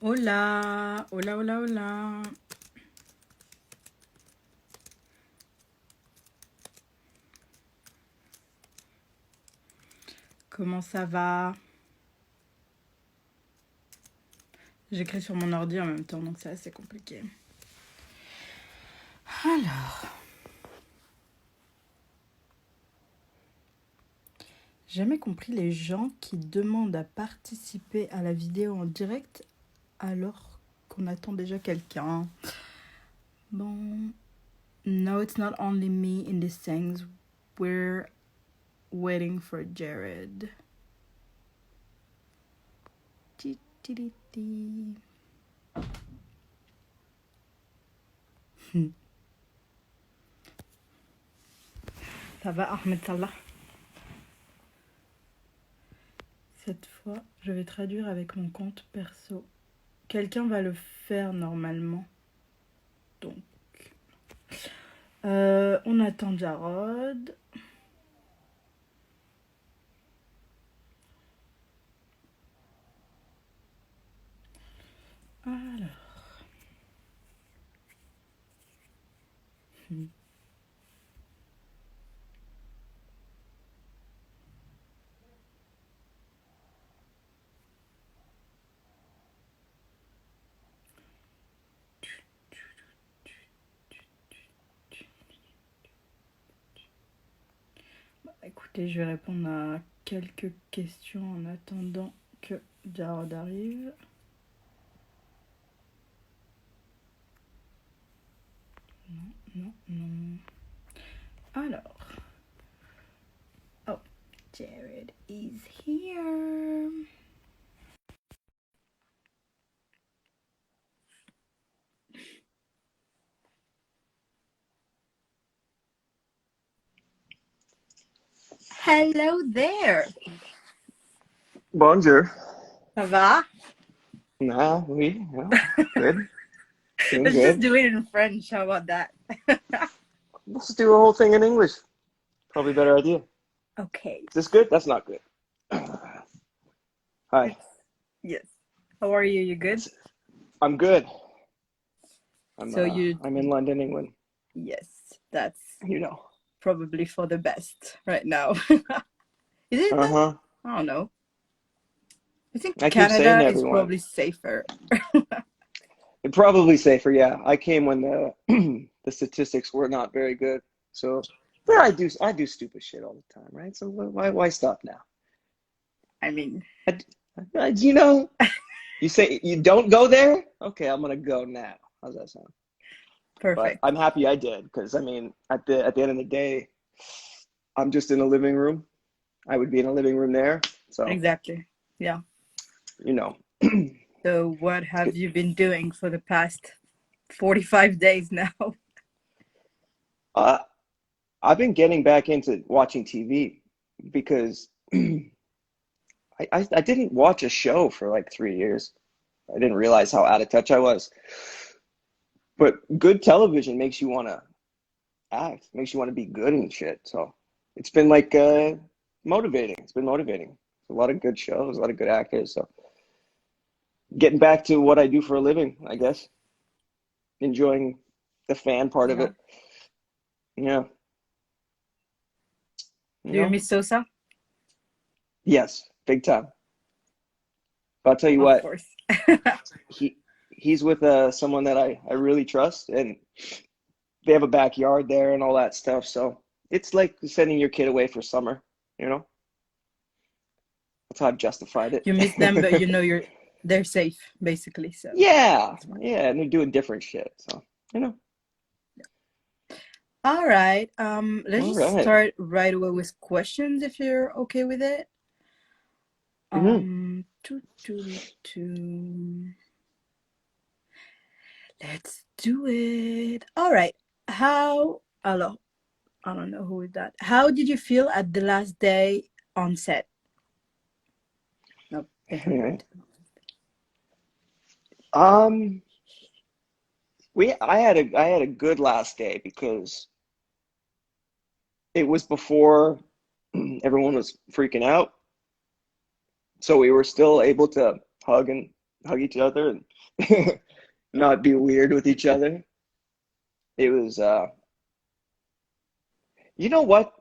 Hola, hola, hola, hola. Comment ça va? J'écris sur mon ordi en même temps, donc c'est assez compliqué. Alors, j'ai jamais compris les gens qui demandent à participer à la vidéo en direct alors qu'on attend déjà quelqu'un. Bon, no, it's not only me in these things. We're waiting for Jared. Ti, ti, ti, ti. Ça va, Ahmed Salah? Cette fois, je vais traduire avec mon compte perso. Quelqu'un va le faire normalement. Donc, on attend Jarod. Alors. Écoutez, je vais répondre à quelques questions en attendant que Jarod arrive. Non, non. Alors. Oh, Jared is here. Hello there. Bonjour. Ça va? Nah, we, yeah, good. Doing Let's just good. do it in French. How about that? Let's do a whole thing in English. Probably a better idea. Okay. Is this good? That's not good. Hi. Yes. How are you? You good? I'm good. I'm So you, I'm in London, England. yes, that's You know. probably for the best right now. Is it though? Uh-huh. I don't know. I think I keep saying Canada to is everyone. probably safer. It probably safer, yeah. I came when the the statistics were not very good. So yeah, I do stupid shit all the time, right? So why stop now? I mean, You know, you say you don't go there? Okay, I'm gonna go now. How's that sound? But perfect. I'm happy I did because I mean, at the end of the day, I'm just in a living room. I would be in a living room there, so Exactly. Yeah. you know. So what have you been doing for the past 45 days now? uh, I've been getting back into watching TV because I didn't watch a show for like 3 years. I didn't realize how out of touch I was. But good television makes you want to act, makes you want to be good and shit. So it's been like motivating. It's been motivating. A lot of good shows, a lot of good actors. So getting back to what I do for a living, I guess. Enjoying the fan part of Yeah. it. Yeah, you Do you know? miss Sosa? Yes, big time. But I'll tell you Of what, course. he he's with someone that I really trust, and they have a backyard there and all that stuff. So it's like sending your kid away for summer, you know? That's how I've justified You miss them, but you it. know they're safe, basically. So Yeah, it's fine. yeah, and they're doing different shit. So, you know. All right. Let's All just right. start right away with questions if you're okay with it. Mm-hmm. Two, two, two. Let's do it. All right. Alors, I don't know who is that. How did you feel at the last day on set? No, they All haven't right. written. Um, I had a good last day because it was before everyone was freaking out. So we were still able to hug and hug each other and not be weird with each other. It was, you know what?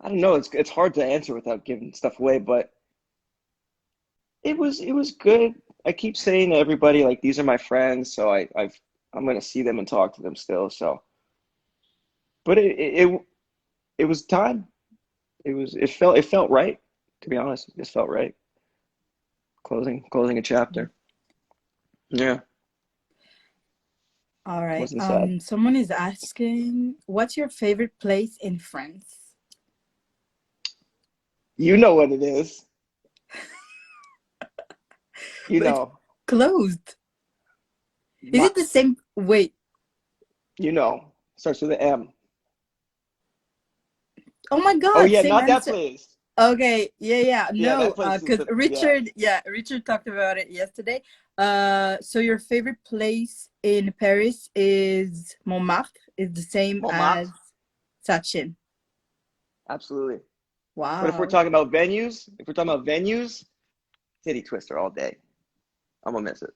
I don't know. It's hard to answer without giving stuff away, but it was good. I keep saying to everybody like these are my friends, so I'm gonna see them and talk to them still. So, but it was time. It felt right. To be honest, it just felt right. Closing a chapter. Yeah, All right. wasn't sad. Someone is asking, what's your favorite place in France? You know what it is. You But it's know, closed. Is my, it the same? Wait. you know, starts with an M. Oh my Oh God, yeah, same not that answer. place. Okay, yeah. Yeah, No, that place is because the yeah. Richard talked about it yesterday. So your favorite place in Paris is Montmartre, is the same as Montmartre, Sachin. absolutely. But Wow. if we're talking about venues, Titty Twister all day. I'm gonna miss it.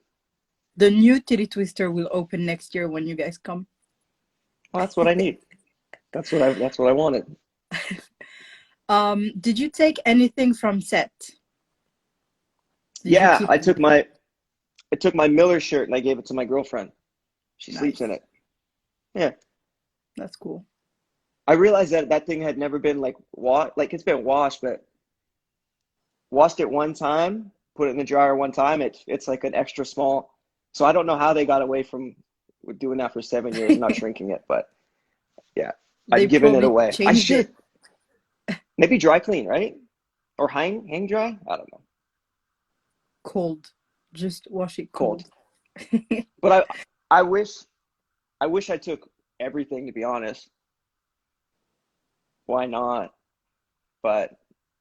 The new Titty Twister will open next year when you guys come. Well, that's what I need. That's what I wanted. Did you take anything from set? Did you Yeah, keep anything? I took my Miller shirt and I gave it to my girlfriend. She sleeps in Nice. it. Yeah. That's cool. I realized that that thing had never been like it's been washed, but washed it one time, put it in the dryer one time. It's like an extra small. So I don't know how they got away from doing that for 7 years, not shrinking it, but yeah, They I've given it probably away. I changed should it. maybe dry clean, right? Or hang dry? I don't know. Cold. Just wash it Cold. cold. But I wish I wish I took everything to be honest. Why not? But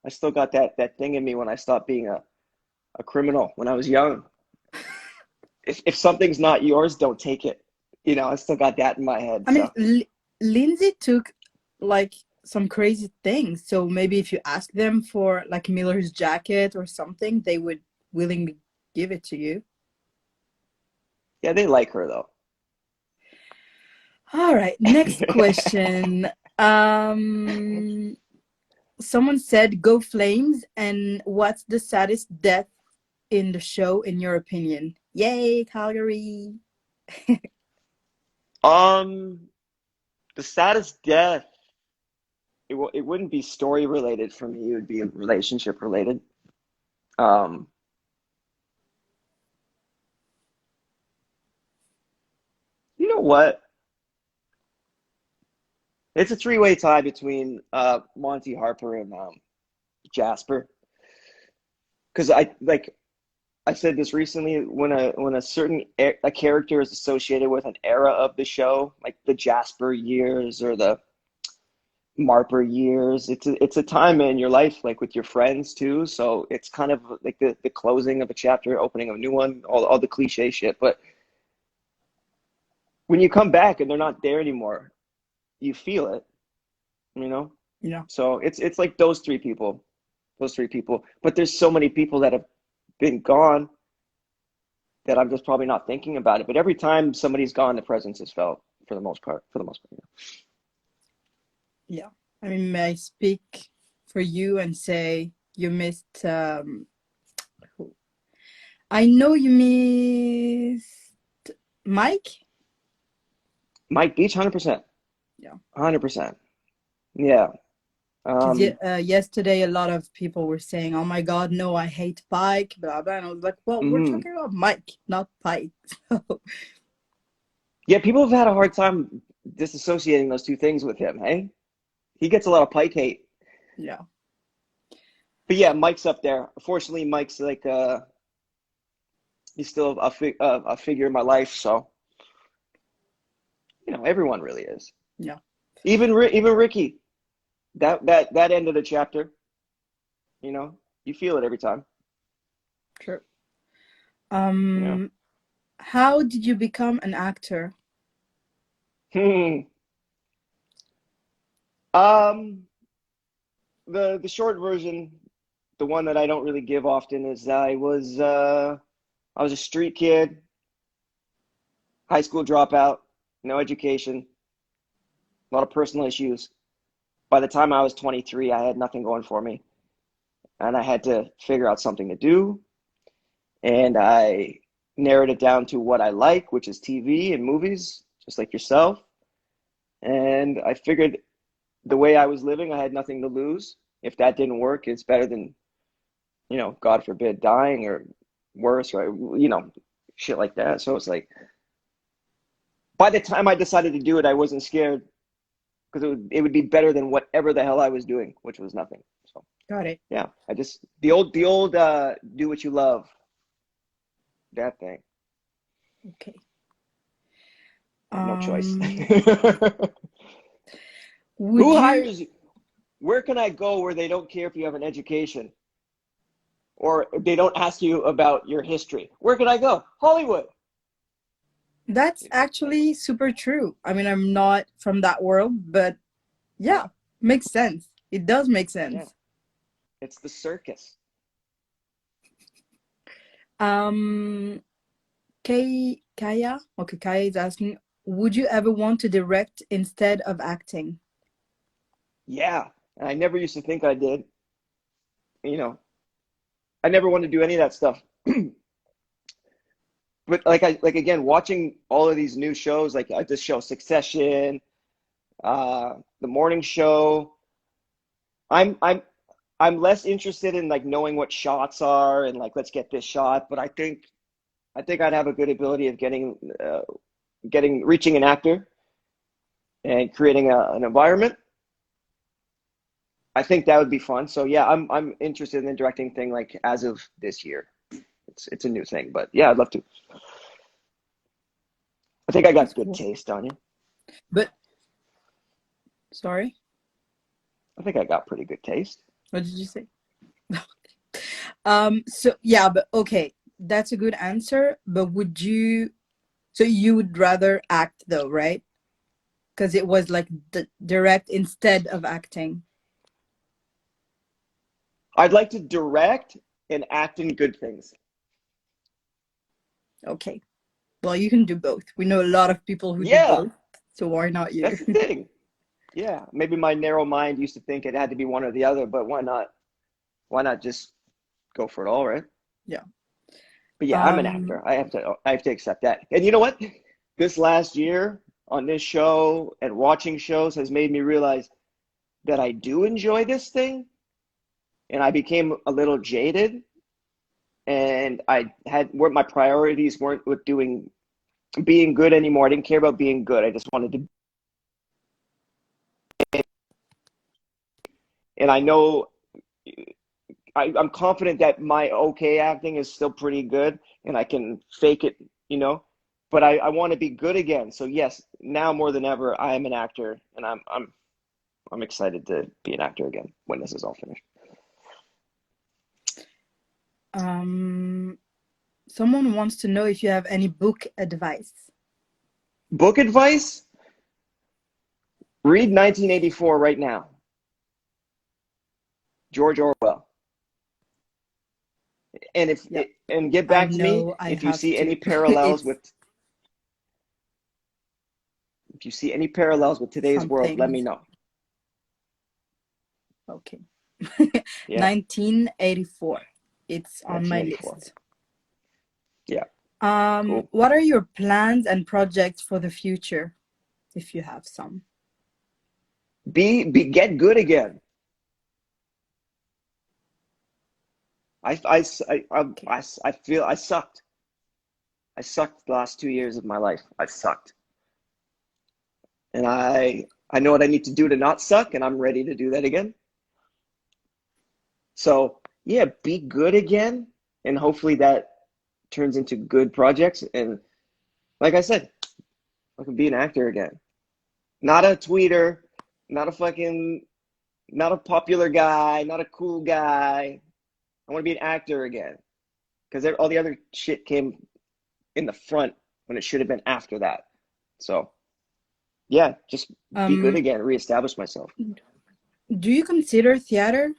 I still got that thing in me when I stopped being a criminal when I was young. If something's not yours, don't take it. I still got that in my head. I mean, So Lindsay took like some crazy things. So maybe if you ask them for like Miller's jacket or something, they would willingly give it to you. yeah, they like her though. All right, next question. Um, Someone said go Flames, and what's the saddest death in the show in your opinion? Yay, Calgary. Um, the saddest death. It wouldn't be story related for me. It would be relationship related. Um, you know what? It's a three-way tie between Monty Harper and Jasper. Because I said this recently when a certain a character is associated with an era of the show, like the Jasper years or the Marper years, it's a time in your life like with your friends too. So it's kind of like the closing of a chapter, opening of a new one, all the cliche shit. But when you come back and they're not there anymore, you feel it, you know? Yeah. So it's like those three people. But there's so many people that have been gone that I'm just probably not thinking about it. But every time somebody's gone, the presence is felt for the most part. For the most part, Yeah. I mean, may I speak for you and say you missed who- I know you missed Mike. Mike Beach, 100%, Yeah. 100%. Yeah. Because Um, yesterday a lot of people were saying, "Oh my God, no, I hate Pike," blah blah. And I was like, "Well, we're mhm. talking about Mike, not Pike." So, Yeah, people have had a hard time disassociating those two things with him. Hey, he gets a lot of Pike hate, yeah, but yeah, Mike's up there. Unfortunately, Mike's like he's still a figure in my life. So everyone really is. yeah, Even Ricky. That end of the chapter. You feel it every time. sure. Yeah. How did you become an actor? Hmm. Um, the short version, the one that I don't really give often is I was a street kid, high school dropout, no education, a lot of personal issues. By the time I was 23, I had nothing going for me, and I had to figure out something to do. And I narrowed it down to what I like, which is TV and movies, just like yourself. And I figured the way I was living, I had nothing to lose. If that didn't work, it's better than, God forbid, dying or worse, right? Shit like that. So it's like, by the time I decided to do it, I wasn't scared because it would be better than whatever the hell I was doing, which was nothing. So Got it. yeah, the old do what you love, that thing. Okay. I had no choice. Would Who you? hires you? Where can I go where they don't care if you have an education or they don't ask you about your history? Where can I go? Hollywood. That's actually super true. I mean, I'm not from that world, but yeah, Yeah, makes sense. It does make yeah. sense. It's the circus. Um, Kaya is asking, would you ever want to direct instead of acting? Yeah. And I never used to think I did. You know, I never wanted to do any of that stuff. But like again, watching all of these new shows, like this show Succession, the morning show, I'm I'm I'm less interested in like knowing what shots are and like let's get this shot, but I think I'd have a good ability of reaching an actor and creating an environment. I think that would be fun. So yeah, I'm interested in the directing thing like as of this year. It's a new thing, but yeah, I'd love to. I think I That's got good cool. taste on you. But sorry, I think I got pretty good taste. what did you say? So yeah, but okay, that's a good answer. But so you would rather act though, right? Because it was like direct instead of acting. I'd like to direct and act in good things. Okay. Well, you can do both. We know a lot of people who do Yeah, both. So why not that's you? the thing. Yeah, maybe my narrow mind used to think it had to be one or the other, but why not? Why not just go for it all, right? Yeah. But yeah, I'm an Um, actor. I have to accept that. And you know what? This last year on this show and watching shows has made me realize that I do enjoy this thing, and I became a little jaded, and I had where my priorities weren't with doing being good anymore. I didn't care about being good. I just wanted to, and I know I'm confident that my okay acting is still pretty good, and I can fake it, you know. But I want to be good again. So yes, now more than ever, I am an actor, and I'm excited to be an actor again when this is all finished. um, Someone wants to know if you have any book advice. Book advice: read 1984 right now. George Orwell. And Yeah, get I back to me know I if you have see to. any parallels It's with if you see any parallels with today's some world, let me things. know. Okay. Yeah, 1984. It's on my 1984. list. Yeah, cool. What are your plans and projects for the future, if you have some? Get good again. Okay. I feel I sucked. I sucked the last 2 years of my life. I sucked, and I know what I need to do to not suck, and I'm ready to do that again. So yeah, be good again, and hopefully that turns into good projects. And like I said, I can be an actor again. Not a tweeter, not a fucking, not a popular guy, not a cool guy. I want to be an actor again because all the other shit came in the front when it should have been after that. So yeah, just be good Um, again, reestablish myself. do you consider theater?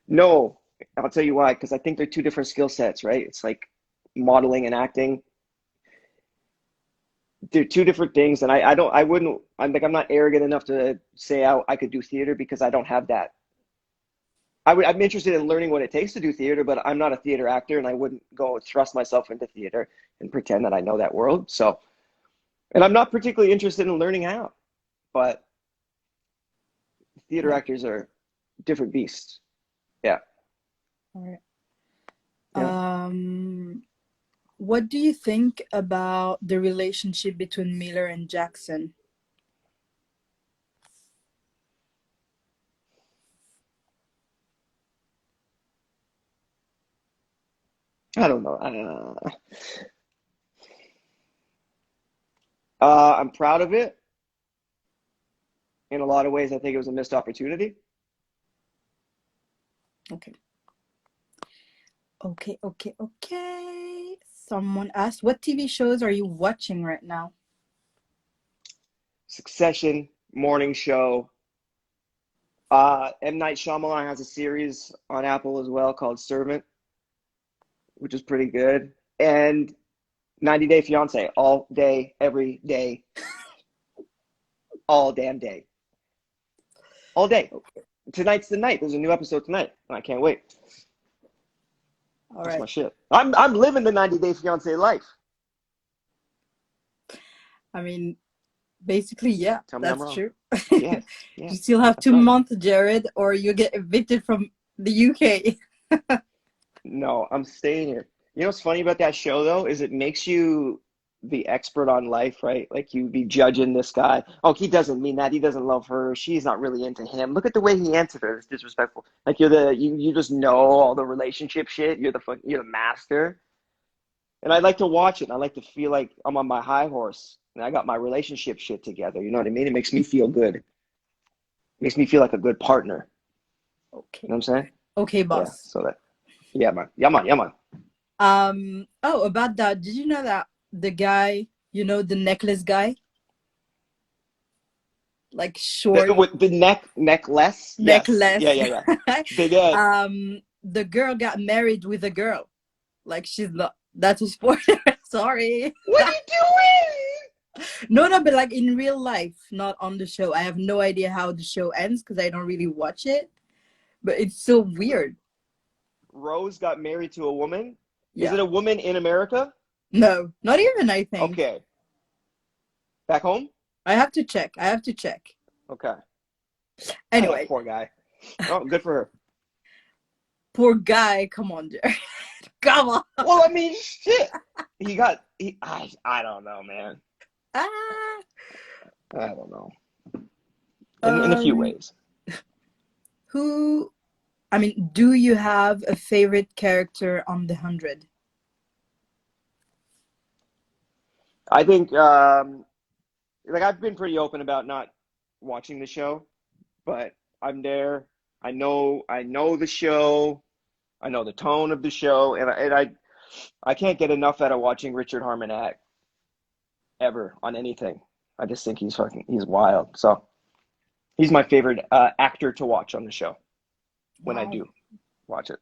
No, I'll tell you why. Because I think they're two different skill sets, right? It's like modeling and acting. They're two different things, and I don't, I wouldn't. I'm not arrogant enough to say I could do theater because I don't have that. I'm interested in learning what it takes to do theater, but I'm not a theater actor, and I wouldn't go thrust myself into theater and pretend that I know that world. So, and I'm not particularly interested in learning how, but theater Right. actors are different beasts. Yeah, All right. yeah. What do you think about the relationship between Miller and Jackson? I don't know. I'm proud of it. In a lot of ways, I think it was a missed opportunity. Okay. Okay, okay, okay. Someone asked, what TV shows are you watching right now? Succession, morning show. M. Night Shyamalan has a series on Apple as well called Servant, which is pretty good. And 90 Day Fiance, all day, every day, all damn day, all day. Tonight's the night. There's a new episode tonight, and I can't wait. All That's my right. shit. I'm living the 90 Day Fiance life. I mean, basically, yeah, Tell me I'm that's wrong. true. Yes, You yes, still have that's two right. months, Jared, or you get evicted from the UK. No, I'm staying here. You know what's funny about that show though is it makes you the expert on life, right? Like you be judging this guy. Oh, he doesn't mean that. He doesn't love her. She's not really into him. Look at the way he answered her. It's disrespectful. Like you just know all the relationship shit. You're the master. And I like to watch it. I like to feel like I'm on my high horse and I got my relationship shit together. You know what I mean? It makes me feel good. It makes me feel like a good partner. You know Okay. what I'm saying? Okay, Yeah. boss. So that yeah, man. Yeah, man. Yeah, man. Oh, about that, did you know that the guy, the necklace guy, like short With the necklace, yes, yeah, necklace, yeah, yeah. Big Ed. the girl got married with a girl. Like she's not, that's a spoiler. Sorry. What are you doing? No, no, but like in real life, not on the show. I have no idea how the show ends because I don't really watch it. But it's so weird. Rose got married to a woman. Is Yeah. it a woman in America? No, not even, I think. Okay. Back home? I have to check. I have to check. Okay. Oh, Anyway, poor guy. Oh, good for her. poor guy. Come on, Jared. Come on. Well, I mean, shit. I don't know, man. Ah. I don't know. In a few Um, ways. who, I mean, do you have a favorite character on the 100? I think, like, I've been pretty open about not watching the show, but I'm there. I know the show. I know the tone of the show, and I can't get enough out of watching Richard Harmon act ever on anything. I just think he's wild. So he's my favorite actor to watch on the show when I Wow. do watch it.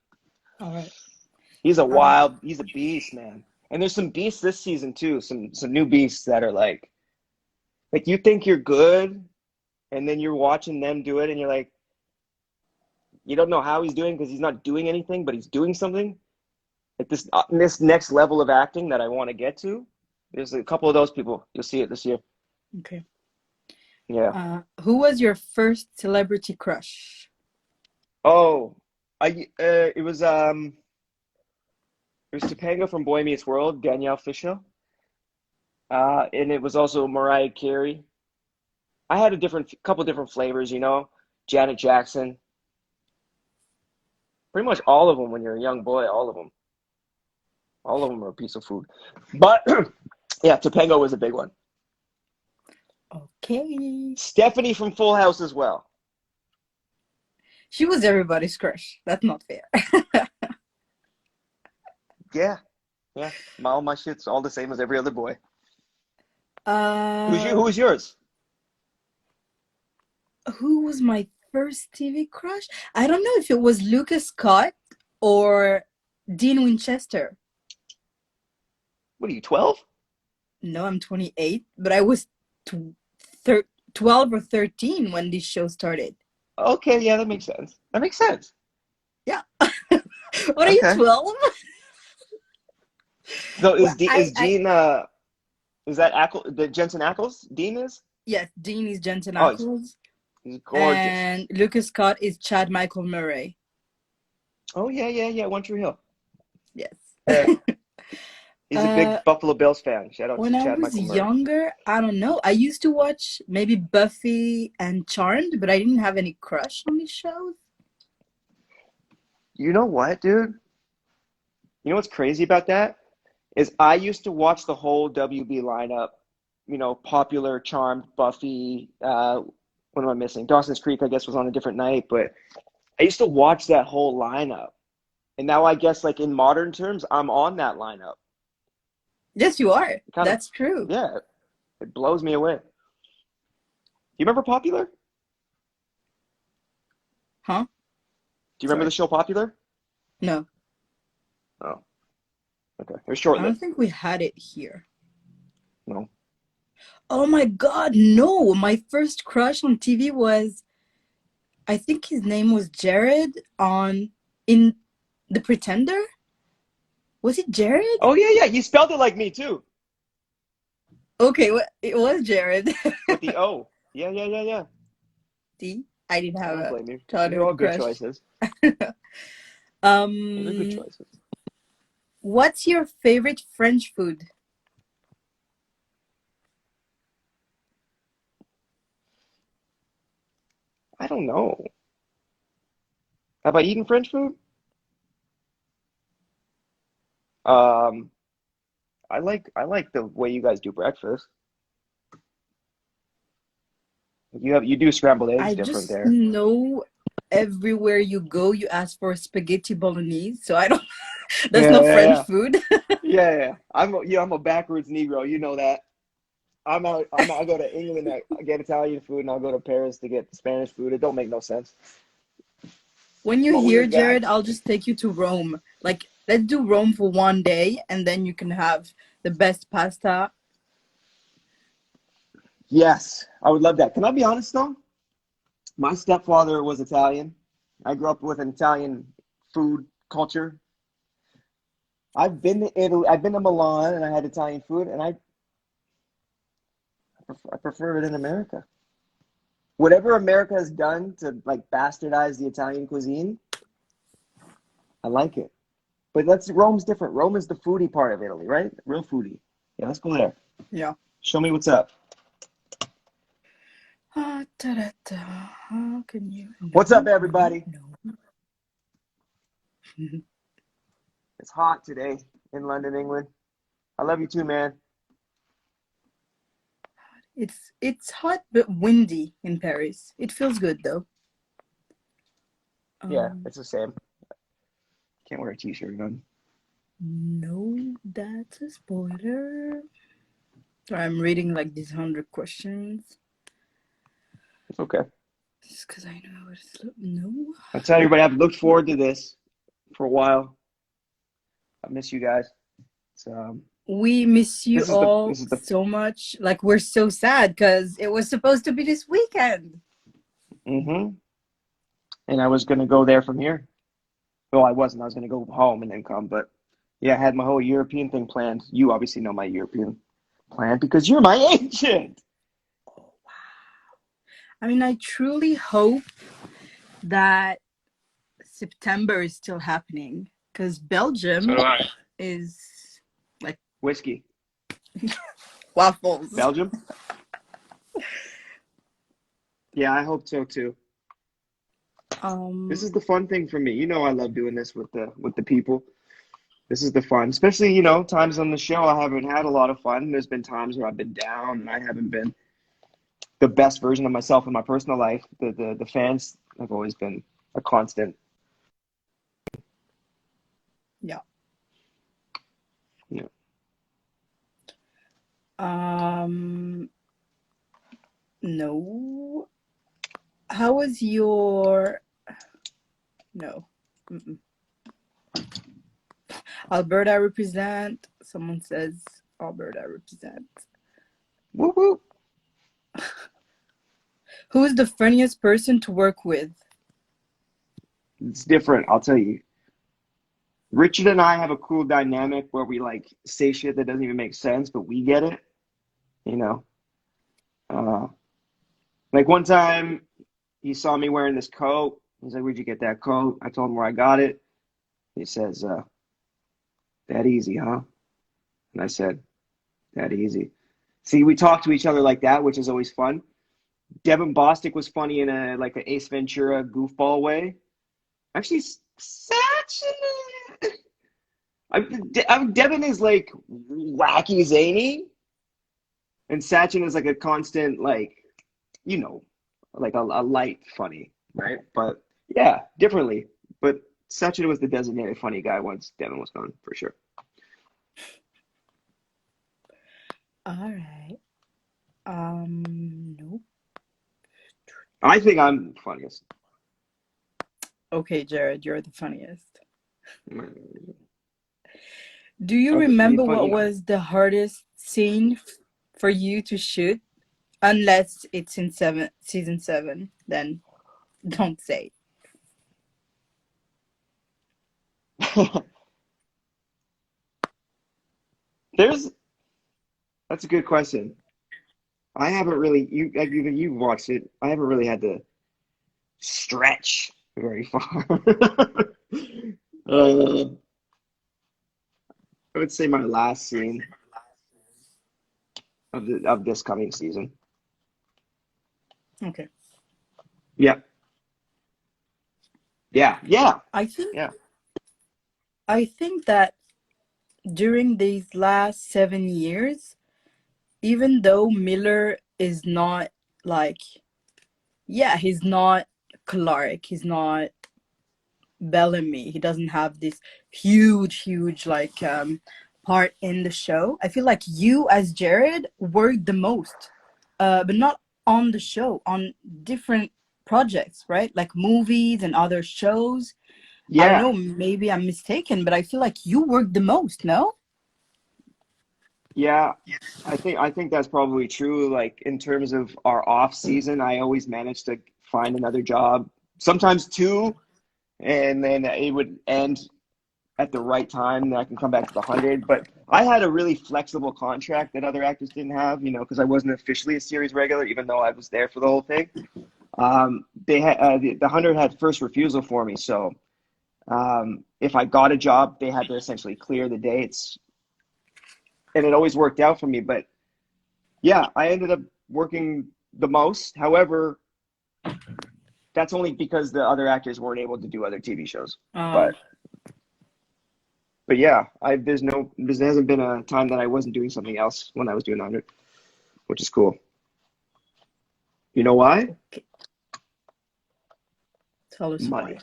All right. He's a beast, man. And there's some beasts this season too. Some new beasts that are like you think you're good, and then you're watching them do it, and you're like, you don't know how he's doing because he's not doing anything, but he's doing something. Like this next level of acting that I want to get to. There's a couple of those people. You'll see it this year. Okay. Yeah. Who was your first celebrity crush? Oh, it was Topanga from Boy Meets World, Danielle Fishel. And it was also Mariah Carey. I had a couple different flavors, Janet Jackson. Pretty much all of them when you're a young boy, all of them. All of them are a piece of food. But yeah, Topanga was a big one. Okay. Stephanie from Full House as well. She was everybody's crush. That's not fair. Yeah, yeah. All my shit's all the same as every other boy. Who Uh, was yours? who was my first TV crush? I don't know if it was Lucas Scott or Dean Winchester. What are you, 12? No, I'm 28, but I was tw- 12 or 13 when this show started. Okay, yeah, that makes sense. That makes sense. Yeah. What are you, Okay. 12? So Well, Is Gene is that the Jensen Ackles? Dean is? yes, Dean is Jensen Oh, Ackles, he's gorgeous. and Lucas Scott is Chad Michael Murray. Oh yeah. One Tree Hill. Yes. Yeah. He's a Uh, big Buffalo Bills fan. Shout out to when I Chad was Michael Murray. younger, I don't know. I used to watch maybe Buffy and Charmed, but I didn't have any crush on these shows. You know what, dude? You know what's crazy about that? Is I used to watch the whole WB lineup, popular, Charmed, Buffy, what am I missing? Dawson's Creek, I guess, was on a different night, but I used to watch that whole lineup. And now I guess like in modern terms, I'm on that lineup. Yes, you are. It kind of, That's true. yeah, it blows me away. You remember Popular? Do Huh? you remember the Sorry. show Popular? No, Oh, okay. It was I don't short-lived. think we had it here. No. Oh my God, no. My first crush on TV was, I think his name was Jarod on in The Pretender. Was it Jarod? Oh yeah. You spelled it like me too, Okay, it was Jarod. with the O. Yeah. See, I didn't I have don't a blame you. They're childhood all good crush. choices. Those are good Um, choices. what's your favorite French food? I don't know. Have I eaten French food? Um, I like the way you guys do breakfast. You do scrambled eggs I different just there. know everywhere you go, you ask for spaghetti bolognese. So I don't, that's Yeah, not yeah, French yeah. food. Yeah. I'm a backwards Negro. You know that. I'll go to England to get Italian food, and I'll go to Paris to get Spanish food. It don't make no sense. When I'm you're a here, weird guy. Jared, I'll just take you to Rome. Like, let's do Rome for one day, and then you can have the best pasta. Yes, I would love that. Can I be honest though? My stepfather was Italian. I grew up with an Italian food culture. I've been to Italy. I've been to Milan, and I had Italian food, and I prefer it in America. Whatever America has done to like bastardize the Italian cuisine, I like it. But Rome's different. Rome is the foodie part of Italy, right? Real foodie. Yeah, let's go there. Yeah. Show me what's up. Ah, ta-da-ta. How can you? What's up, No, no, everybody? no. It's hot today in London, England. I love you too, man. It's hot but windy in Paris. It feels good though. Yeah, Um, it's the same. Can't wear a t-shirt on. no, that's a spoiler. Sorry, I'm reading like these 100 questions. It's okay. Just because I know what it's no. I tell everybody I've looked forward to this for a while. I miss you guys. So We miss you all this is the so much. Like we're so sad because it was supposed to be this weekend. mm-hmm. And I was gonna go there from here. Well, I wasn't. I was gonna go home and then come, but yeah, I had my whole European thing planned. You obviously know my European plan because you're my agent. Oh, wow. I mean, I truly hope that September is still happening because So Belgium do I. is like Whiskey. waffles. Belgium? Yeah, I hope so too. This Um, is the fun thing for me. You know I love doing this with the people. This is the fun. Especially, times on the show I haven't had a lot of fun. There's been times where I've been down and I haven't been the best version of myself in my personal life. The fans have always been a constant. yeah. Yeah. No. How was your... No. Mm-mm. Alberta represent. Someone says Alberta represent. Woo woo. Who is the funniest person to work with? It's different, I'll tell you. Richard and I have a cool dynamic where we like say shit that doesn't even make sense, but we get it, you know. Uh, like one time he saw me wearing this coat. He's like, "Where'd you get that coat?" I told him where I got it. He says, "That easy, huh?" And I said, "That easy." See, we talk to each other like that, which is always fun. Devin Bostic was funny in a like an Ace Ventura goofball way. Actually, such Devin is like wacky zany, and Sachin is like a constant like, you know, like a light funny, right? But yeah, differently. But Sachin was the designated funny guy once Devin was gone for sure. All right. Nope. I think I'm the funniest. Okay, Jared, you're the funniest. I Do you just remember need fun, what you know. was the hardest scene for you to shoot? Unless it's in season 7, then don't say. There's That's a good question. I haven't really even you've watched it. I haven't really had to stretch very far. uh, I would say my last scene of this coming season. Okay. Yeah, yeah, I think yeah, I think that during these last 7 years, even though Miller is not like, yeah, he's not Clark, he's not Bellamy, he doesn't have this huge like part in the show. I feel like you as Jared worked the most, but not on the show, on different projects, right? Like movies and other shows. I don't yeah, know, maybe I'm mistaken, but I feel like you worked the most, no? yeah. I think that's probably true. Like in terms of our off season, I always managed to find another job, sometimes two, and then it would end at the right time that I can come back to the 100. But I had a really flexible contract that other actors didn't have, you know, because I wasn't officially a series regular, even though I was there for the whole thing. They had the 100 had first refusal for me, so if I got a job, they had to essentially clear the dates, and it always worked out for me. But yeah, I ended up working the most. However, that's only because the other actors weren't able to do other TV shows. Um, But yeah, there hasn't been a time that I wasn't doing something else when I was doing 100, which is cool. You know why? okay, tell us Money, why.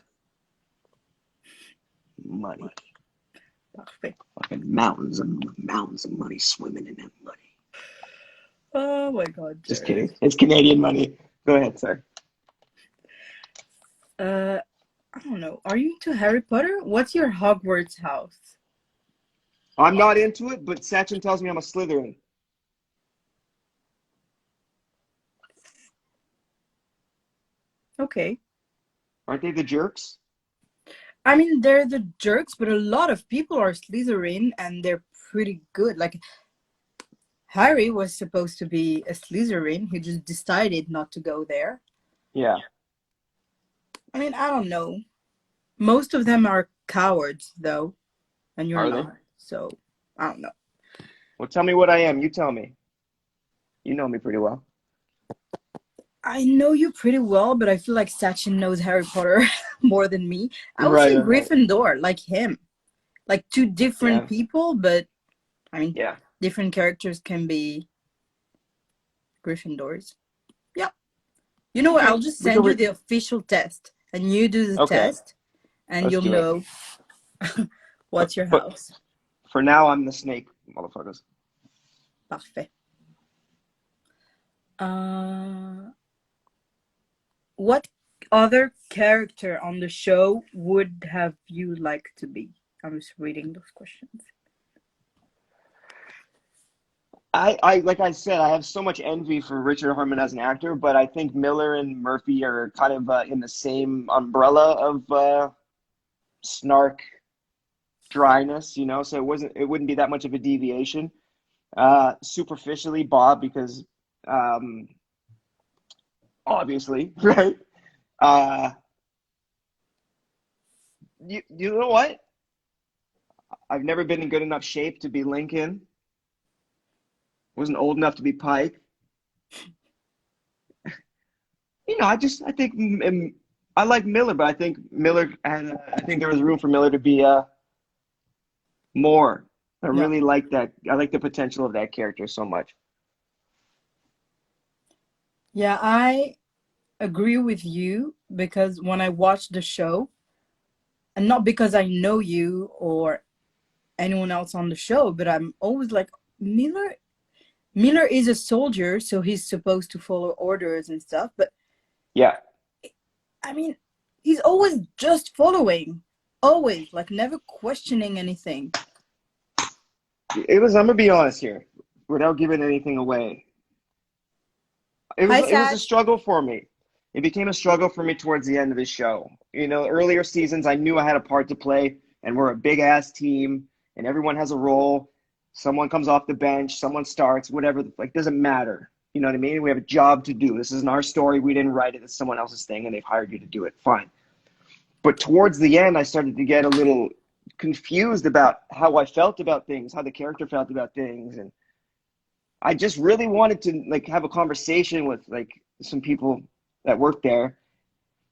money, Parfait. fucking mountains of money swimming in that money. Oh my God, Just Jared. kidding. It's Canadian money. Go ahead, sir. Uh, I don't know. Are you into Harry Potter? What's your Hogwarts house? I'm not into it, but Sachin tells me I'm a Slytherin. Okay. Aren't they the jerks? I mean, they're the jerks, but a lot of people are Slytherin and they're pretty good. Like, Harry was supposed to be a Slytherin. He just decided not to go there. Yeah. I mean, I don't know. Most of them are cowards, though, and you're Are they? not. So, I don't know. Well, tell me what I am. You tell me. You know me pretty well. I know you pretty well, but I feel like Sachin knows Harry Potter more than me. I would Right, say right, right. Gryffindor, like him. Like two different Yeah, people, but I mean, yeah. different characters can be Gryffindors. Yeah. You know what? Okay, I'll just we can send you the official test and you do the Okay, test and let's you'll do it. know But what's your but house. for now, I'm the snake, motherfuckers. Parfait. Uh, what other character on the show would have you liked to be? I'm just reading those questions. I like I said, I have so much envy for Richard Harmon as an actor, but I think Miller and Murphy are kind of in the same umbrella of snark dryness, you know. So it wouldn't be that much of a deviation. Superficially, Bob, because um, obviously, right? Uh, you know what? I've never been in good enough shape to be Lincoln. Wasn't old enough to be Pike. You know, I think I like Miller, but I think Miller and I think there was room for Miller to be more. I Yeah. really like that. I like the potential of that character so much. Yeah, I agree with you because when I watched the show, and not because I know you or anyone else on the show, but I'm always like, Miller is a soldier, so he's supposed to follow orders and stuff, but Yeah, I mean, he's always just following. Always, like never questioning anything. it was. I'm gonna be honest here, without giving anything away. Hi, It was a Sad. struggle for me. It became a struggle for me towards the end of the show. You know, earlier seasons, I knew I had a part to play, and we're a big ass team, and everyone has a role. Someone comes off the bench, someone starts, whatever. Like, doesn't matter. You know what I mean? We have a job to do. This isn't our story. We didn't write it. It's someone else's thing, and they've hired you to do it. Fine. But towards the end, I started to get a little confused about how I felt about things, how the character felt about things, and I just really wanted to like have a conversation with like some people that work there.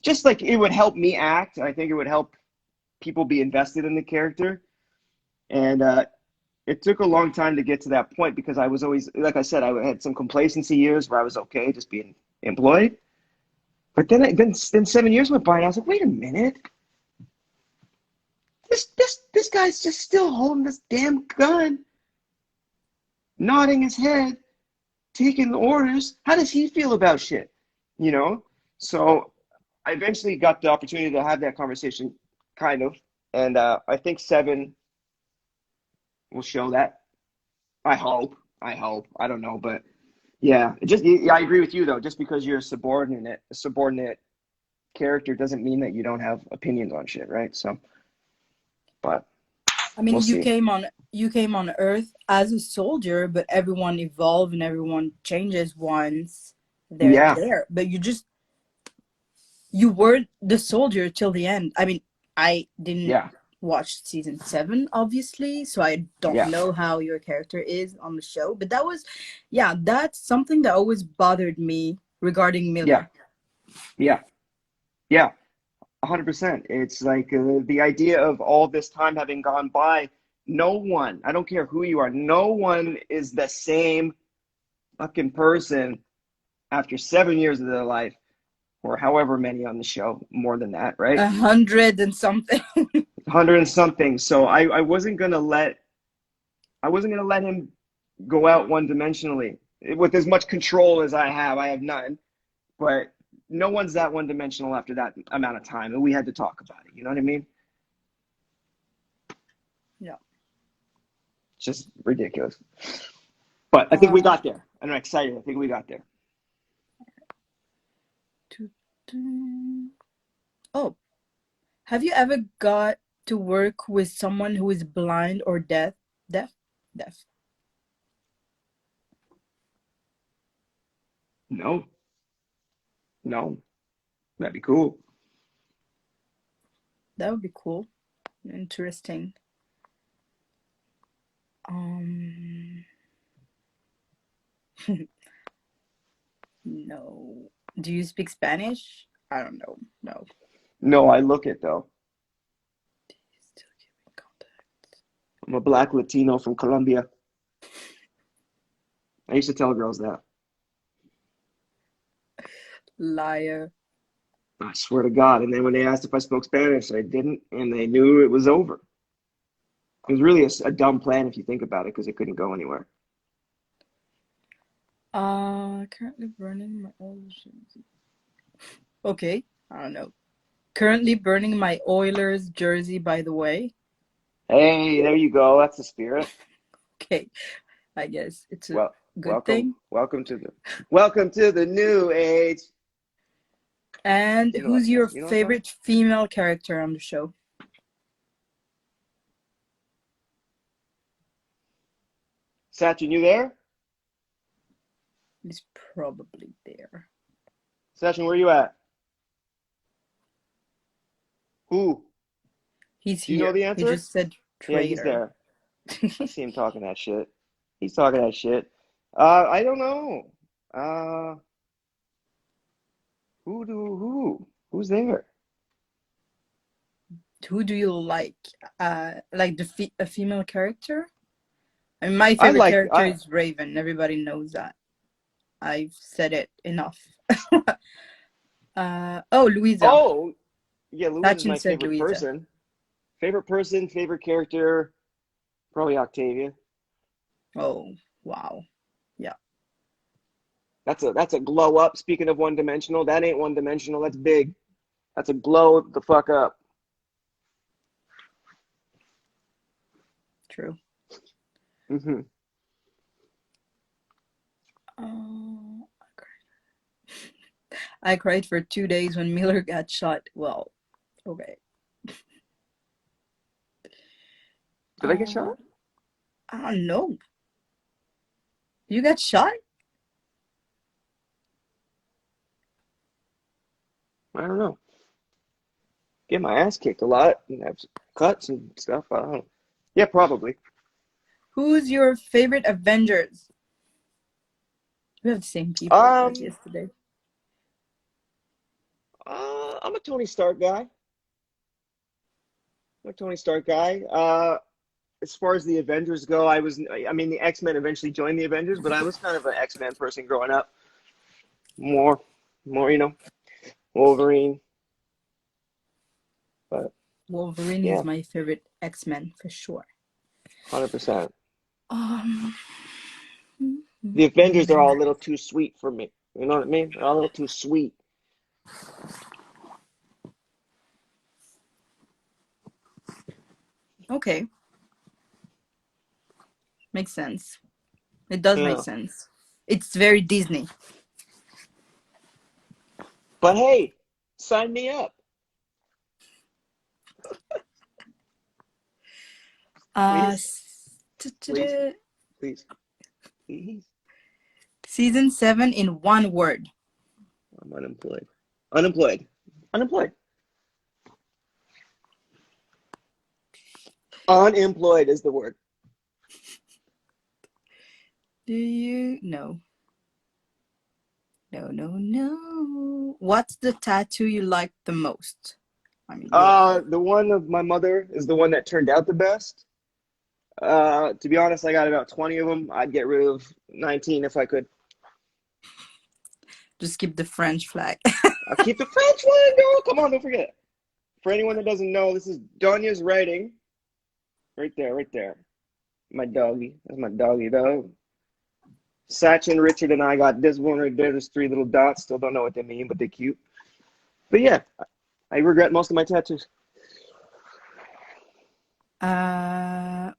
Just like it would help me act. I think it would help people be invested in the character. And it took a long time to get to that point because I was always, like I said, I had some complacency years where I was okay just being employed. But then 7 years went by and I was like, wait a minute. This guy's just still holding this damn gun, nodding his head, taking the orders. How does he feel about shit? You know? So I eventually got the opportunity to have that conversation, kind of. And I think seven will show that. I hope. I hope. I don't know. But yeah, I agree with you, though. Just because you're a subordinate character doesn't mean that you don't have opinions on shit, right? So, but I we'll mean, see. you came on Earth as a soldier, but everyone evolves and everyone changes once they're Yeah. there. But you were the soldier till the end. I mean, I didn't Yeah. watch season 7, obviously, so I don't Yeah. know how your character is on the show. But yeah, that's something that always bothered me regarding Yeah. Miller. Yeah. Yeah. 100%. It's like the idea of all this time having gone by, no one, I don't care who you are, no one is the same fucking person after 7 years of their life, or however many on the show, more than that, right? 100 and something. 100 and something. So I wasn't gonna let him go out one dimensionally with as much control as I have. I have none, but no one's that one dimensional after that amount of time, and we had to talk about it. You know what I mean? Yeah. It's just ridiculous. But I think we Uh, got there. I'm excited. I think we got there. oh, have you ever got to work with someone who is blind or deaf? Deaf? Deaf. No, no, that'd be cool. That would be cool. Interesting. Um, no. Do you speak Spanish? I don't know. No. No, I look it though. Still keeping contact. I'm a black Latino from Colombia. I used to tell girls that. Liar. I swear to God. And then when they asked if I spoke Spanish, I didn't, and they knew it was over. It was really a dumb plan if you think about it, because it couldn't go anywhere. Currently burning my old shoes. Okay, I don't know. Currently burning my Oilers jersey, by the way. Hey, there you go. That's the spirit. Okay, I guess it's a Well, good thing. welcome to the new age. And You know who's that your song? You know that song? favorite female character on the show? Sachin, you there? He's probably there. Sachin, where you at? Who? He's Do you know here. the He answer? just said Yeah, he's traitor. there. I see him talking that shit. He's talking that shit. I don't know. Uh, Who's there? Who do you like? Like a female character? I mean, my I favorite like character I is Raven. Everybody knows that. I've said it enough. Oh, Louisa. Oh, yeah, Louise is Sachin my said favorite Louisa. person. Favorite character, probably Octavia. Oh, wow. Yeah, That's a glow up. Speaking of one dimensional, that ain't one dimensional. That's big. That's a glow the fuck up. true. Hmm. Oh, I cried for 2 days when Miller got shot. Well, okay. Did I get shot? I don't know. You got shot? I don't know. Get my ass kicked a lot and have cuts and stuff. I don't know. Yeah, probably. Who's your favorite Avengers? We have the same people as Um, yesterday. I'm a Tony Stark guy. I'm a Tony Stark guy. As far as the Avengers go, I mean, the X-Men eventually joined the Avengers, but I was kind of an X-Men person growing up. More, more, Wolverine. But Wolverine is yeah, my favorite X-Men for sure. 100%. Um, The Avengers are all a little too sweet for me. You know what I mean? They're all a little too sweet. okay, makes sense. It does make Yeah. sense. It's very Disney. But hey, sign me up, Uh, please, please, please, please. season 7 in one word. I'm unemployed. Unemployed. Unemployed. Unemployed is the word. Do you? No. No, no, no. What's the tattoo you like the most? I mean, we all. The one of my mother is the one that turned out the best. To be honest, I got about 20 of them. I'd get rid of 19 if I could. Just keep the French flag. I'll keep the French one, girl. Come on, don't forget. For anyone that doesn't know, this is Donya's writing. Right there, right there. My doggy. That's my doggy, dog. Sachin, Richard, and I got this one right there. There's 3 little dots. Still don't know what they mean, but they're cute. But yeah, I regret most of my tattoos.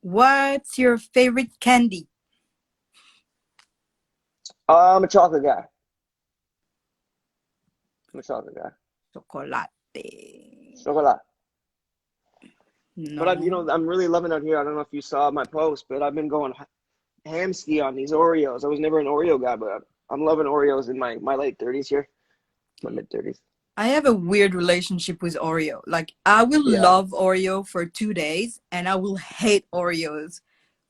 What's your favorite candy? I'm a chocolate guy. I'm a chocolate guy. Chocolate. Chocolate. But No. I'm really loving out here. I don't know if you saw my post, but I've been going hamski on these Oreos. I was never an Oreo guy, but I'm loving Oreos in my late 30s here, my mid 30s. I have a weird relationship with Oreo. Like, I will Yeah, love Oreo for 2 days and I will hate Oreos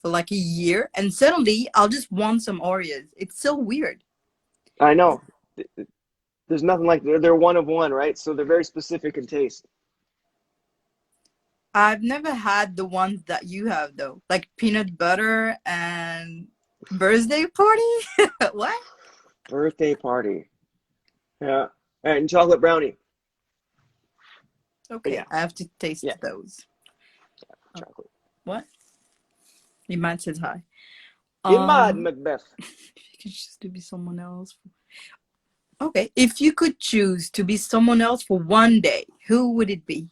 for like a year. And suddenly I'll just want some Oreos. It's so weird. I know. There's nothing like they're one of one, right? So they're very specific in taste. I've never had the ones that you have, though. Like peanut butter and birthday party? What? Birthday party. Yeah, and chocolate brownie. But Okay, yeah, I have to taste yeah, those. chocolate. What? Iman says hi. You're mad, Um, Macbeth. it could just to be someone else. Okay. If you could choose to be someone else for one day, who would it be?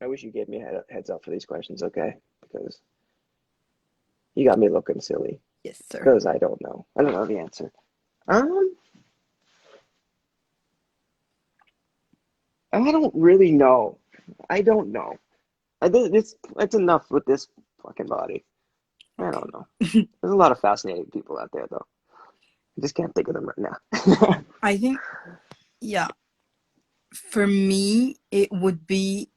I wish you gave me a heads up for these questions, okay? Because you got me looking silly. Yes, sir. Because I don't know. I don't know the answer. Um, I don't really know. I don't know. It's enough with this fucking body. I Okay. don't know. There's a lot of fascinating people out there, though. I just can't think of them right now. I think, yeah, for me, it would be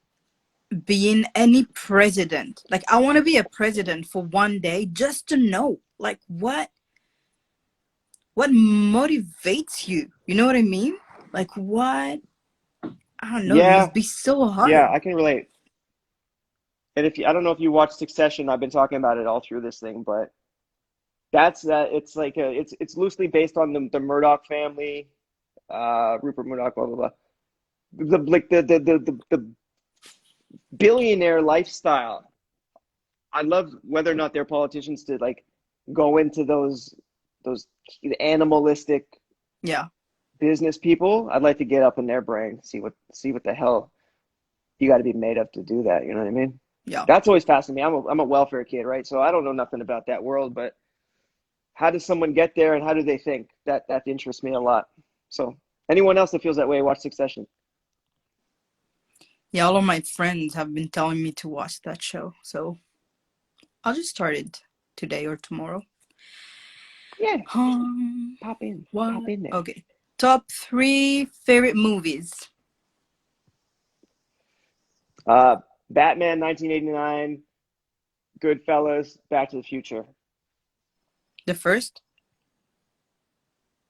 being any president. Like, I want to be a president for one day just to know, like, what motivates you. You know what I mean? Like, what? I don't know. It Yeah, must be so yeah, hard. I can relate. And if you, I don't know if you watch Succession, I've been talking about it all through this thing, but that's that. It's like it's loosely based on the Murdoch family, Rupert Murdoch, blah blah blah. The billionaire lifestyle. I love whether or not they're politicians to like go into those animalistic Yeah, business people. I'd like to get up in their brain, see what the hell you got to be made of to do that. You know what I mean? yeah. That's always fascinating me. I'm a welfare kid, right? So I don't know nothing about that world, but how does someone get there and how do they think? That interests me a lot. So anyone else that feels that way, watch Succession. Yeah, all of my friends have been telling me to watch that show. So I'll just start it today or tomorrow. Yeah, Um, pop what? in there. Okay. Top three favorite movies. Uh, Batman 1989, Goodfellas, Back to the Future. The first,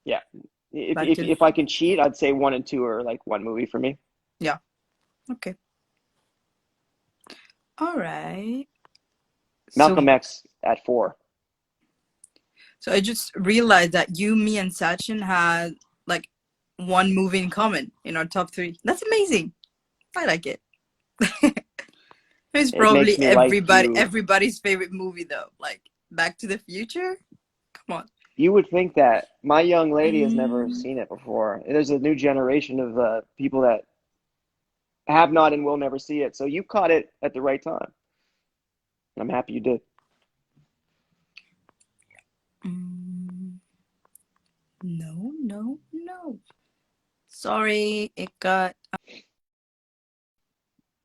Yeah. If Back if to the if I can cheat, I'd say one and two are like one movie for me. Yeah. Okay. All right. So Malcolm X at four. so I just realized that you, me, and Sachin had like one movie in common in our top three. That's amazing. I like it. It's It makes probably me like you. everybody's favorite movie though. Like Back to the Future. Come on. You would think that my young lady has never Mm, seen it before. There's a new generation of people that have not and will never see it. So you caught it at the right time. I'm happy you did. mm, no, no, no. Sorry, it got.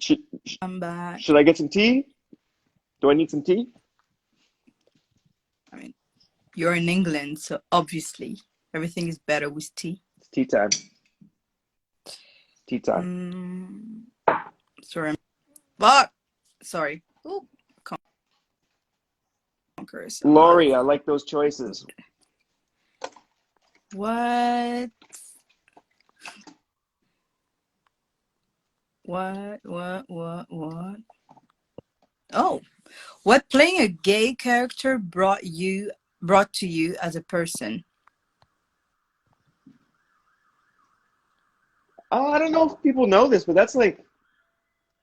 Should I'm back. should I get some tea? Do I need some tea? I mean, you're in England, so obviously everything is better with tea. It's tea time. Tea time. Mm, sorry. But sorry. Oh, conquerors. Lori, I like those choices. What? What? Oh, what playing a gay character brought to you as a person? Oh, I don't know if people know this, but that's like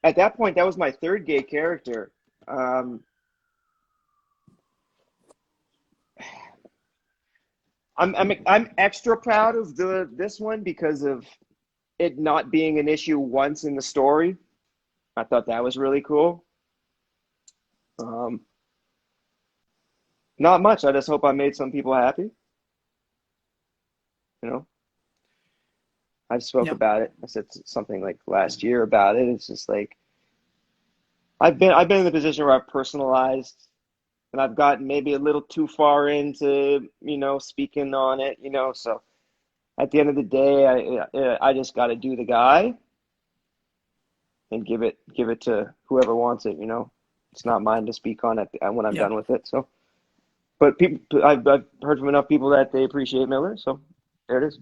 at that point that was my third gay character. Um, I'm extra proud of this one because of it not being an issue once in the story. I thought that was really cool. Um, Not much. I just hope I made some people happy. You know, I spoke Yeah. about it. I said something like last year about it. It's just like I've been in the position where I've personalized and I've gotten maybe a little too far into, speaking on it, so at the end of the day, I just got to do the guy and give it to whoever wants it. It's not mine to speak on it when I'm Yeah. done with it. So, but people, I've heard from enough people that they appreciate Miller. So there it is.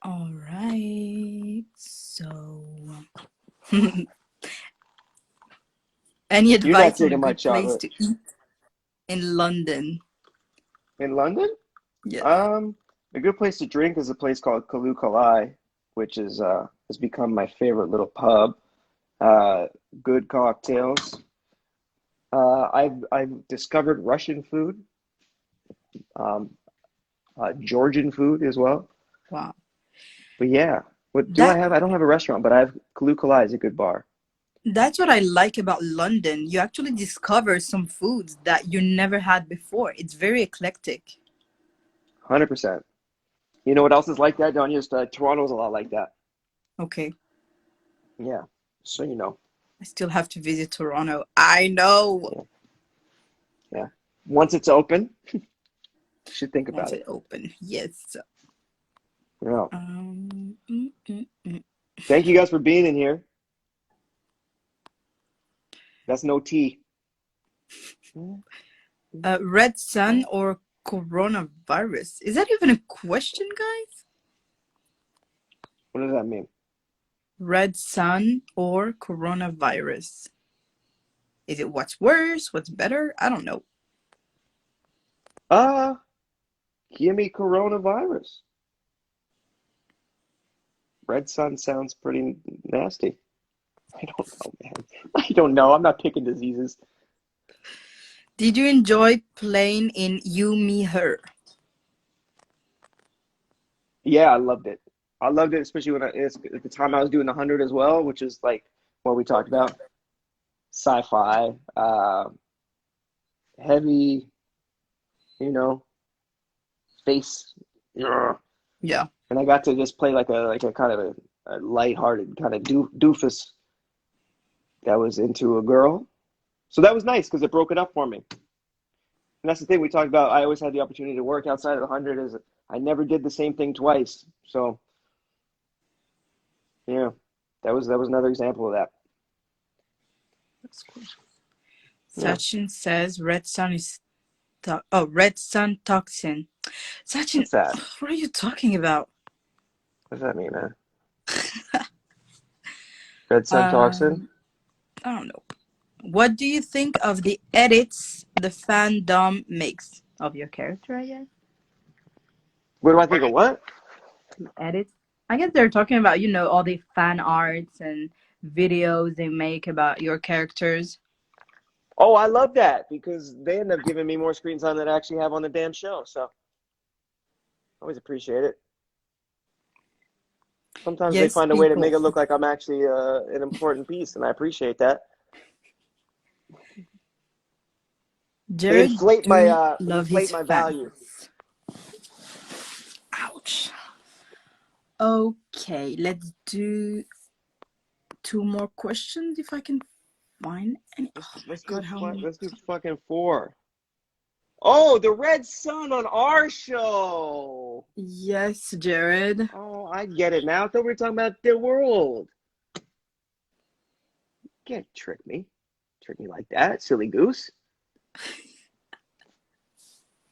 All right. So, any You're not advice on a taking my good place chocolate to eat in London? in London. Yes. A good place to drink is a place called Kalu Kalai, which is has become my favorite little pub. uh, good cocktails. I've discovered Russian food, um, Georgian food as well. Wow. But yeah, what do I That have? I don't have a restaurant, but I have Kalukalai is a good bar. that's what I like about London. You actually discover some foods that you never had before. It's very eclectic. 100%. You know what else is like that, Don? Just Toronto's a lot like that. Okay. Yeah, so you know. I still have to visit Toronto. I know. Yeah, yeah. Once it's open, you should think Once about it it. open. Yes. Yeah. Um, mm, mm, mm. Thank you guys for being in here. That's no tea. Red sun or coronavirus? Is that even a question, guys? What does that mean? Red sun or coronavirus? Is it what's worse? What's better? I don't know. Uh, Give me coronavirus. Red sun sounds pretty nasty. I don't know, man. I don't know. I'm not picking diseases. Did you enjoy playing in You, Me, Her? Yeah, I loved it. I loved it, especially it's at the time I was doing the 100 as well, which is like what we talked about, sci-fi, heavy, you know, face. Ugh. Yeah. And I got to just play like a kind of a lighthearted kind of doofus that was into a girl. So that was nice because it broke it up for me. And that's the thing we talked about. I always had the opportunity to work outside of the 100 is I never did the same thing twice. So yeah, that was another example of that. That's cool. Yeah. Sachin says red sun is red sun toxin. Sachin, What's that? what are you talking about? What does that mean, man? Red sun toxin? Um, I don't know. What do you think of the edits the fandom makes of your character, I guess? What do I think of what? Edits? I guess they're talking about, all the fan arts and videos they make about your characters. Oh, I love that because they end up giving me more screen time than I actually have on the damn show. So I always appreciate it. Sometimes they Yes, find a way to make people. it look like I'm actually an important piece, and I appreciate that. Jared do They love inflate his my fans. value. Ouch. Okay, let's do two more questions if I can find any. Let's Oh my let's do god, how many? let's do fucking four. Oh, the red sun on our show. Yes, Jared. Oh, I get it now. I thought we were talking about the world. You can't trick me like that, silly goose.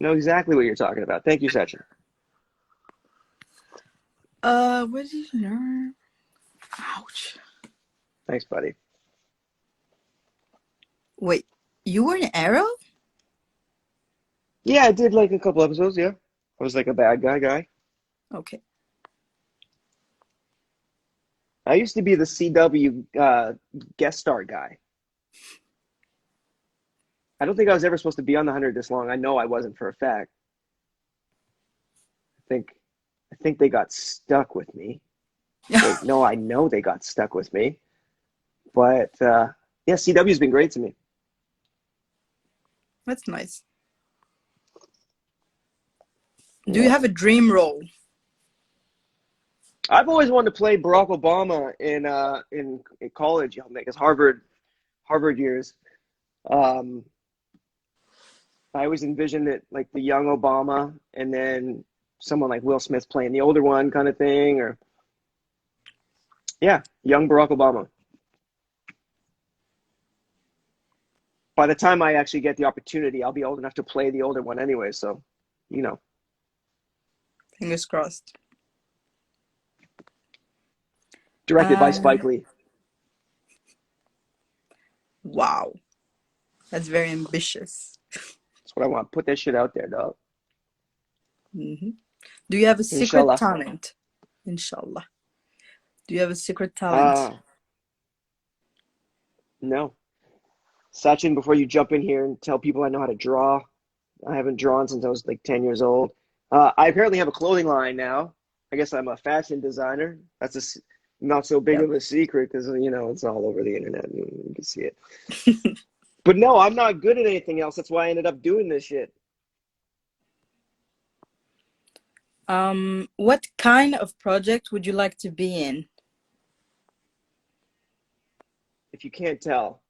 Know exactly what you're talking about. Thank you, Sachin. What did you know? Ouch. Thanks, buddy. Wait, you were an arrow? Yeah, I did like a couple episodes. Yeah, I was like a bad guy. Okay. I used to be the CW guest star guy. I don't think I was ever supposed to be on the 100 this long. I know I wasn't for a fact. I think I think they got stuck with me. Wait, no, I know they got stuck with me. But yeah, CW's been great to me. That's nice. Do you Yeah. have a dream role? I've always wanted to play Barack Obama in college, like his Harvard years. Um, I always envisioned it like the young Obama, and then someone like Will Smith playing the older one, kind of thing, or yeah, young Barack Obama. By the time I actually get the opportunity, I'll be old enough to play the older one anyway. So, you know, Fingers crossed. directed by Uh, Spike Lee. wow. That's very ambitious. That's what I want. Put that shit out there, dog. Hmm. Do you have a secret Inshallah. talent? Inshallah. Do you have a secret talent? Uh, No. Sachin, before you jump in here and tell people I know how to draw, I haven't drawn since I was like 10 years old. I apparently have a clothing line now. I guess I'm a fashion designer. Not so big Yep. of a secret because, it's all over the internet and you can see it. But no, I'm not good at anything else. That's why I ended up doing this shit. What kind of project would you like to be in? If you can't tell,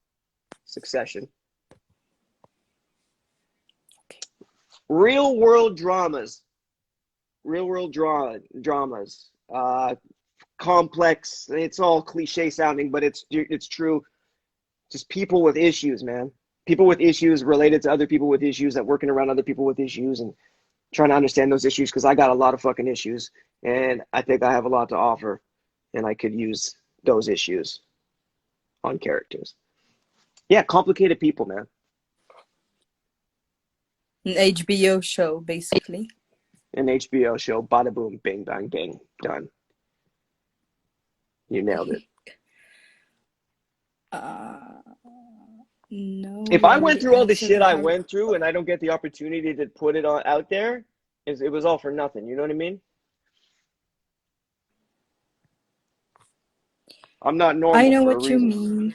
Succession. Okay. Real world dramas. Dramas. Complex. It's all cliche sounding, but it's true. Just people with issues, man. People with issues related to other people with issues that working around other people with issues and trying to understand those issues because I got a lot of fucking issues and I think I have a lot to offer and I could use those issues on characters. Yeah, complicated people, man. An HBO show, basically. An HBO show, bada boom, bing, bang, bing, done. You nailed it. Uh, no, If you I went already through all the answered shit I that. went through and I don't get the opportunity to put it on out there, it was all for nothing. You know what I mean? I'm not I normal know for a what you reason.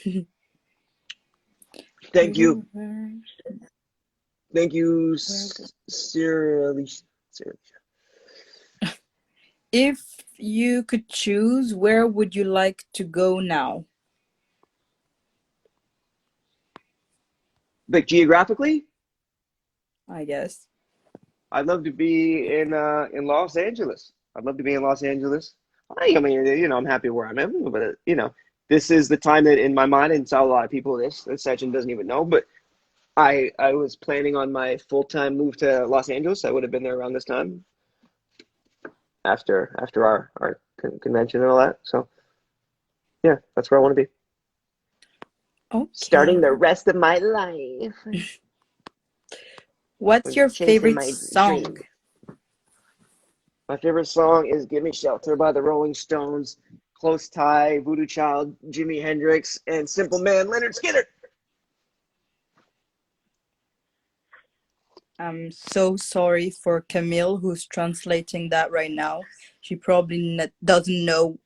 mean. Thank you. Where Thank you, would- Sarah. If you could choose, where would you like to go now? Like geographically, I guess. I'd love to be in Los Angeles. I'd love to be in Los Angeles. I mean, I'm happy where I'm at, but this is the time that in my mind, and tell a lot of people this, that Sachin doesn't even know, but I was planning on my full-time move to Los Angeles. I would have been there around this time after our convention and all that. So yeah, that's where I want to be. Starting Okay. the rest of my life What's with your chasing favorite my song? dream. My favorite song is "Give Me Shelter" by the Rolling Stones, Close Tie, Voodoo Child, Jimi Hendrix, and Simple Man Leonard Skinner. I'm so sorry for Camille, who's translating that right now. She probably doesn't know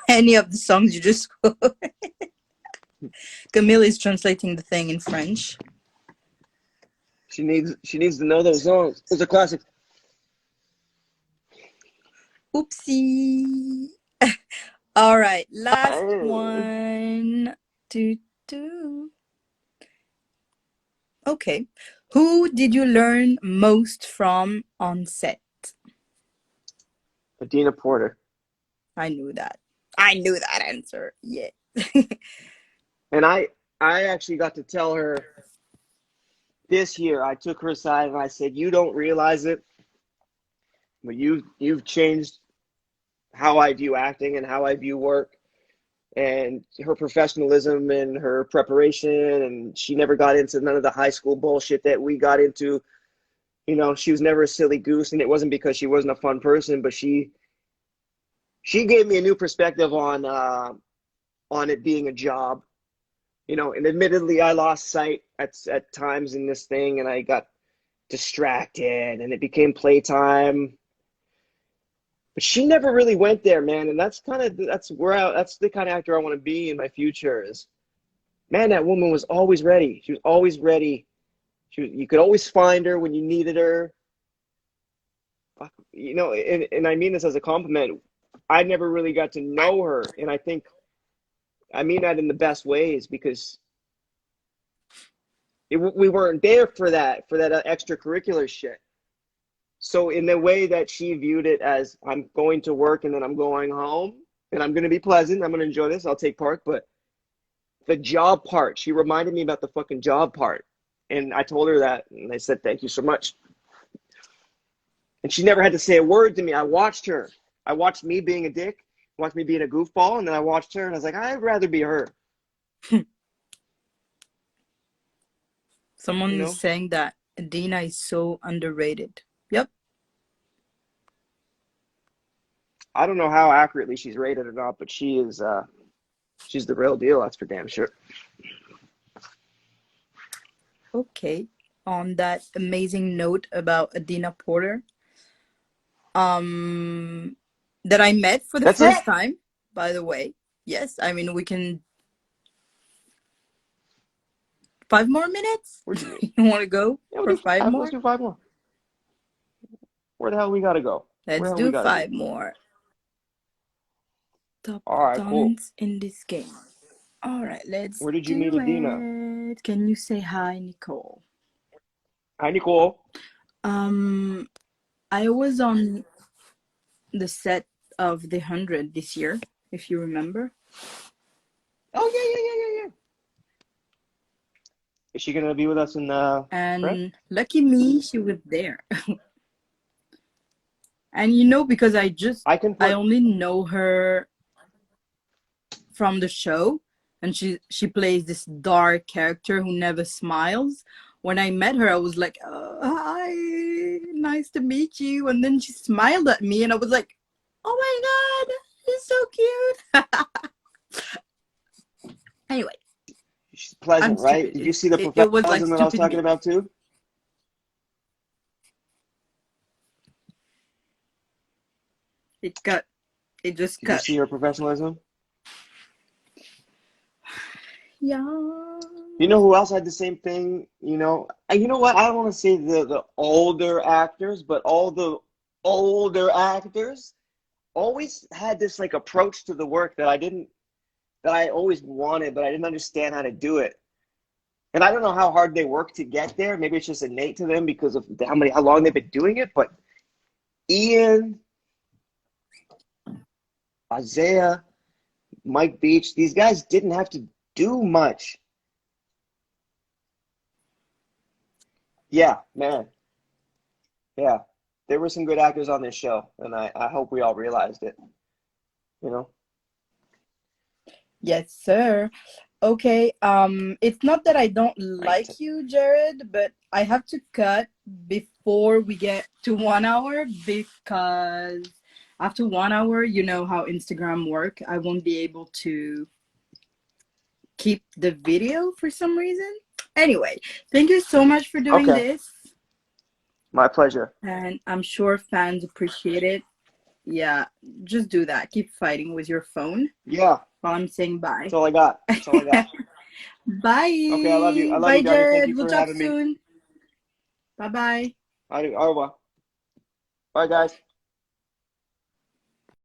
any of the songs you just quoted. Camille is translating the thing in French. She needs to know those songs. Those are classics. Oopsie. All right, last one. Do, do. Okay. Who did you learn most from on set? Adina Porter. I knew that. I knew that answer. Yeah. And I actually got to tell her this year. I took her aside and I said, "You don't realize it, but you've changed how I view acting and how I view work." And her professionalism and her preparation, and she never got into none of the high school bullshit that we got into. She was never a silly goose, and it wasn't because she wasn't a fun person, but she gave me a new perspective on it being a job. And admittedly, I lost sight at times in this thing, and I got distracted, and it became playtime. But she never really went there, man, and that's the kind of actor I want to be in my future. Is man, that woman was always ready. She was always ready. You could always find her when you needed her. And I mean this as a compliment. I never really got to know her, and I think I mean that in the best ways because we weren't there for that extracurricular shit. So in the way that she viewed it as I'm going to work and then I'm going home and I'm going to be pleasant, I'm going to enjoy this, I'll take part, but the job part, she reminded me about the fucking job part. And I told her that and I said, "Thank you so much." And she never had to say a word to me. I watched her. I watched me being a dick, watched me being a goofball, and then I watched her and I was like, I'd rather be her. Someone You is know? saying that Adina is so underrated. Yep. I don't know how accurately she's rated or not, but she is She's the real deal. That's for damn sure. Okay. On that amazing note about Adina Porter, that I met for the That's it. first time, by the way. Yes, I mean, we can 5 more minutes. Where'd you meet? You want to go Yeah, we'll for do 5 5. more? Let's do 5 more. Where the hell we gotta go? Where Let's the hell we do gotta 5 be? more. Top All right, cool. talents in this game. All right, let's Where did you meet do Adina? it. Can you say hi, Nicole? Hi, Nicole. I was on the set of The 100 this year, if you remember. Oh yeah. Is she gonna be with us in Fred? And lucky me, she was there. And you know, because I only know her from the show, and she plays this dark character who never smiles. When I met her, I was like, hi, nice to meet you. And then she smiled at me, and I was like, oh my God, she's so cute. Anyway. She's pleasant, I'm right? stupid. Did you see the It was like professionalism that I was stupid talking me. about too? It just Did you cut. see her professionalism? Yeah. You know who else had the same thing? You know what? I don't want to say the older actors, but all the older actors always had this like approach to the work that I always wanted, but I didn't understand how to do it. And I don't know how hard they work to get there. Maybe it's just innate to them because of how long they've been doing it. But Ian, Isaiah, Mike Beach, these guys didn't have to do much. Yeah, man. Yeah. There were some good actors on this show, and I hope we all realized it. You know? Yes, sir. Okay. It's not that I don't Right. like you, Jarod, but I have to cut before we get to 1 hour, because after 1 hour, you know how Instagram work. I won't be able to keep the video for some reason. Anyway, thank you so much for doing Okay. this. My pleasure. And I'm sure fans appreciate it. Yeah, just do that. Keep fighting with your phone Yeah. while I'm saying bye. That's all I got. That's all I got. Bye. Okay, I love you. I love Bye, you, Daddy. Thank Jarod. you We'll for talk having me. soon. Bye-bye. Au revoir. Bye, guys.